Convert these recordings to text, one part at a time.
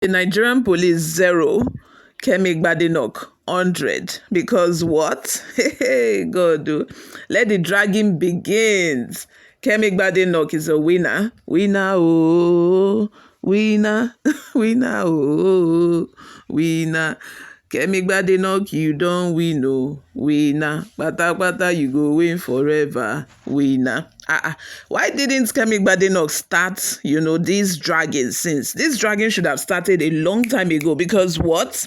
The Nigerian police 0, Kemi Badenoch 100. Because what? Hey, God, let the dragging begins. Kemi Badenoch is a winner. Winner, oh, winner, winner, oh, winner. Kemi Badenoch, you don't win, oh, winner. Pata, you go win forever, winner. Why didn't Kemi Badenoch start, this dragging since? This dragging should have started a long time ago because what?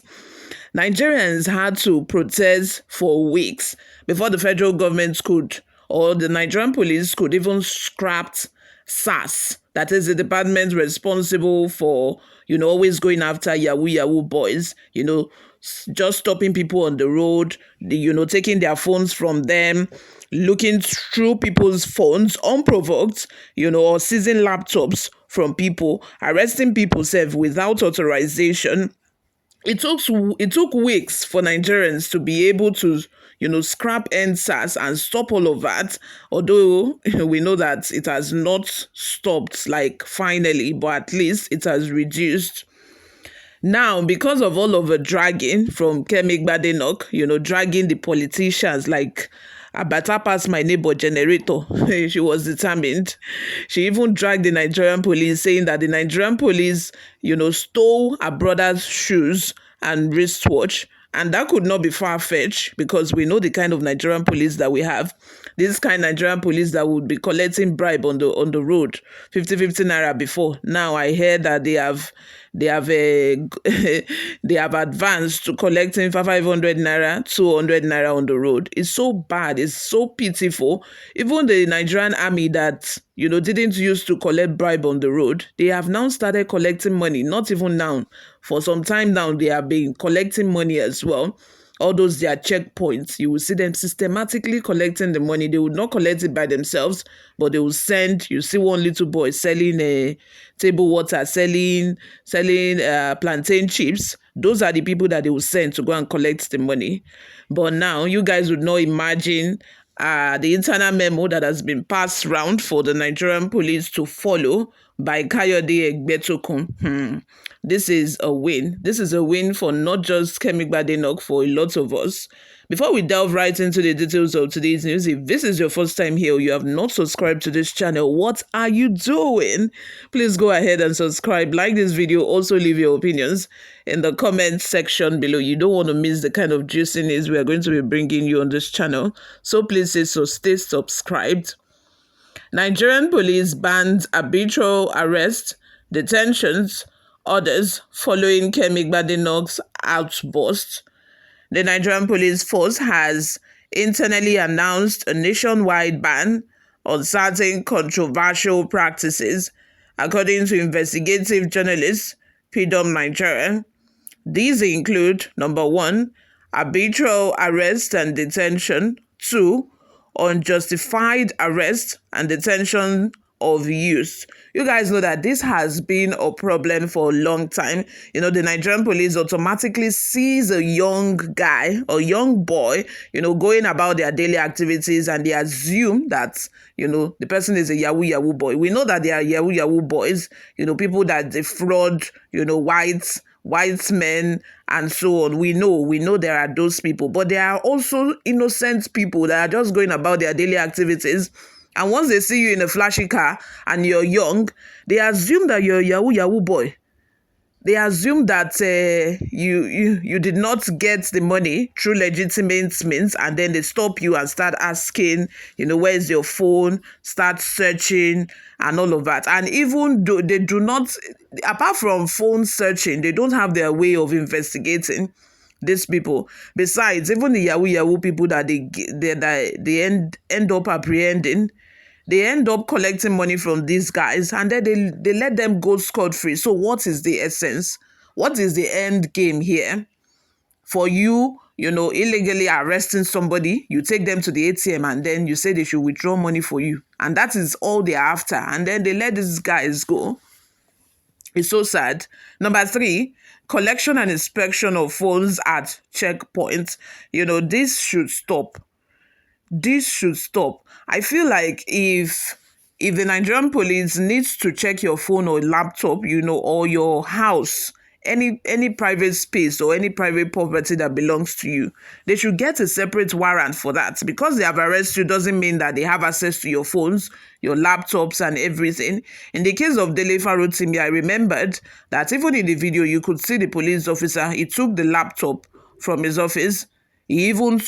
Nigerians had to protest for weeks before the federal government could, or the Nigerian police could even scrap SAS, that is the department responsible for, always going after Yahoo boys, just stopping people on the road, taking their phones from them, looking through people's phones unprovoked, or seizing laptops from people, arresting people without authorization. It took weeks for Nigerians to be able to, scrap NSAS and stop all of that. Although we know that it has not stopped, like finally, but at least it has reduced. Now, because of all of the dragging from Kemi Badenoch, dragging the politicians like Abata past my neighbor generator, she was determined. She even dragged the Nigerian police, saying that the Nigerian police, stole her brother's shoes and wristwatch. And that could not be far-fetched because we know the kind of Nigerian police that we have. This kind of Nigerian police that would be collecting bribe on the road, 50 naira before. Now I heard that they have they have advanced to collecting 500 naira, 200 naira on the road. It's so bad. It's so pitiful. Even the Nigerian army that didn't used to collect bribe on the road, they have now started collecting money. Not even now, for some time now, they have been collecting money as well. All those their checkpoints, you will see them systematically collecting the money. They would not collect it by themselves, but they will send. You see one little boy selling a table water, selling plantain chips. Those are the people that they will send to go and collect the money. But now you guys would not imagine the internal memo that has been passed round for the Nigerian police to follow by Kayode Egbetokun. This is a win. This is a win for not just Kemi Badenoch, for a lot of us. Before we delve right into the details of today's news, if this is your first time here or you have not subscribed to this channel, what are you doing? Please go ahead and subscribe, like this video, also leave your opinions in the comment section below. You don't want to miss the kind of juicy news we are going to be bringing you on this channel. So please stay subscribed. Nigerian police bans arbitrary arrest, detentions, orders following Kemi Badenoch's outburst. The Nigerian police force has internally announced a nationwide ban on certain controversial practices, according to investigative journalist PDOM Nigeria. These include, number 1, arbitrary arrest and detention; 2, unjustified arrest and detention of youth. You guys know that this has been a problem for a long time. The Nigerian police automatically sees a young guy or young boy, going about their daily activities, and they assume that, the person is a Yahoo boy. We know that they are Yahoo boys, people that defraud, white men and so on. We know there are those people, but there are also innocent people that are just going about their daily activities. And once they see you in a flashy car and you're young, they assume that you're a Yahoo boy. They assume that you did not get the money through legitimate means, and then they stop you and start asking, where's your phone, start searching and all of that. And even though they do not, apart from phone searching, they don't have their way of investigating these people. Besides, even the Yahoo people that they end up apprehending, they end up collecting money from these guys, and then they let them go scot-free. So what is the essence? What is the end game here? For you, illegally arresting somebody, you take them to the ATM and then you say they should withdraw money for you. And that is all they're after. And then they let these guys go. It's so sad. Number 3, collection and inspection of phones at checkpoints. This should stop. This should stop. I feel like if the Nigerian police needs to check your phone or laptop, or your house any private space or any private property that belongs to you, they should get a separate warrant for that. Because they have arrested you doesn't mean that they have access to your phones, your laptops, and everything. In the case of Dele Farotimi, I remembered that even in the video, you could see the police officer. He took the laptop from his office. He even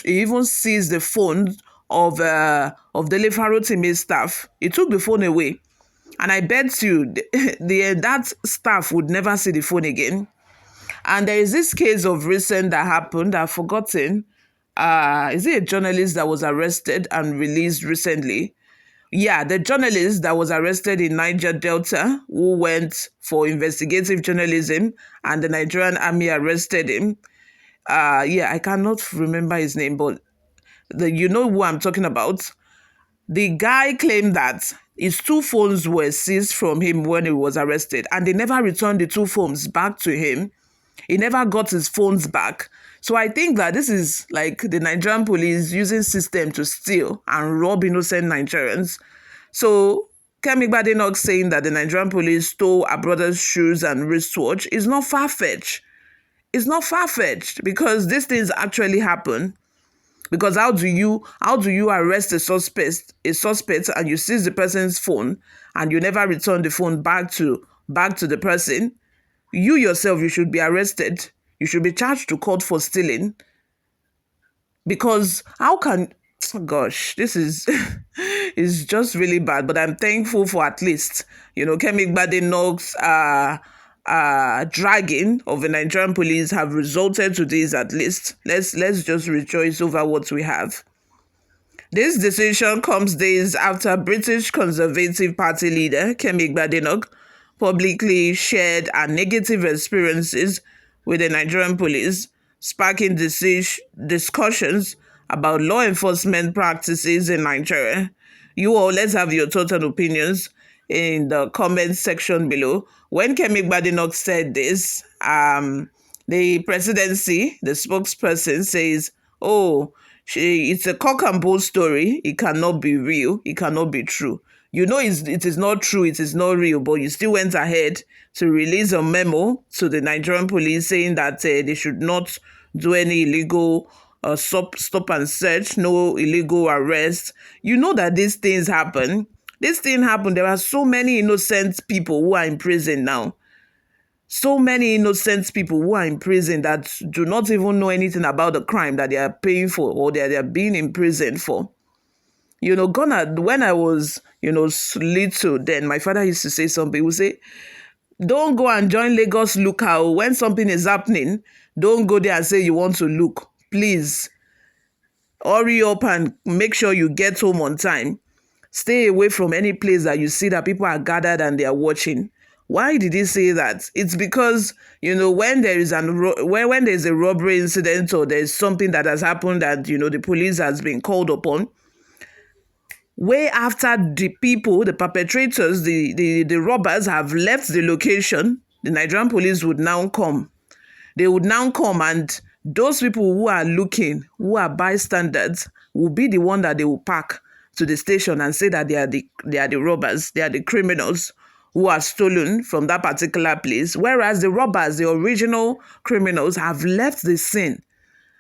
seized the phone of Dele Farotimi's staff. He took the phone away. And I bet you that staff would never see the phone again. And there is this case of recent that happened. I've forgotten. Is it a journalist that was arrested and released recently? Yeah, the journalist that was arrested in Niger Delta, who went for investigative journalism, and the Nigerian army arrested him. I cannot remember his name, but you know who I'm talking about. The guy claimed that his 2 phones were seized from him when he was arrested, and they never returned the 2 phones back to him. He never got his phones back. So I think that this is like the Nigerian police using system to steal and rob innocent Nigerians. So Kemi Badenoch saying that the Nigerian police stole her brother's shoes and wristwatch is not far-fetched. It's not far-fetched because these things actually happen. Because how do you arrest a suspect and you seize the person's phone and you never return the phone back to the person? You yourself, you should be arrested. You should be charged to court for stealing. Because how can, gosh, this is is just really bad. But I'm thankful for at least, Kemi Badenoch's dragging of the Nigerian police have resulted to this at least. Let's just rejoice over what we have. This decision comes days after British Conservative Party leader Kemi Badenoch publicly shared her negative experiences with the Nigerian police, sparking discussions about law enforcement practices in Nigeria. You all, let's have your thoughts and opinions in the comment section below. When Kemi Badenoch said this, the presidency, the spokesperson says, it's a cock and bull story. It cannot be real. It cannot be true. It is not true. It is not real. But you still went ahead to release a memo to the Nigerian police saying that they should not do any illegal stop and search, no illegal arrest. You know that these things happen. This thing happened. There are so many innocent people who are in prison now. So many innocent people who are in prison that do not even know anything about the crime that they are paying for or that they are being imprisoned for. When I was, little, then my father used to say something. He would say, don't go and join Lagos lookout. When something is happening, don't go there and say you want to look. Please, hurry up and make sure you get home on time. Stay away from any place that you see that people are gathered and they are watching. Why did he say that? It's because, when there is when there's a robbery incident or there's something that has happened that, the police has been called upon, way after the people, the perpetrators, the robbers have left the location, the Nigerian police would now come. They would now come, and those people who are looking, who are bystanders, will be the one that they will pack to the station and say that they are the robbers, they are the criminals who are stolen from that particular place. Whereas the robbers, the original criminals, have left the scene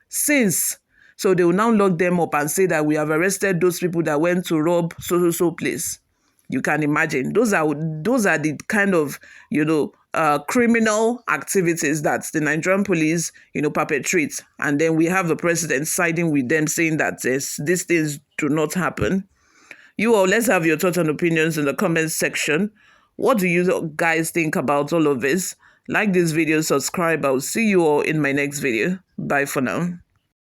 since. So they will now lock them up and say that we have arrested those people that went to rob so place. You can imagine. Those are the kind of, criminal activities that the Nigerian police, perpetrate. And then we have the president siding with them, saying that these things do not happen. You all, let's have your thoughts and opinions in the comment section. What do you guys think about all of this? Like this video, subscribe. I'll see you all in my next video. Bye for now.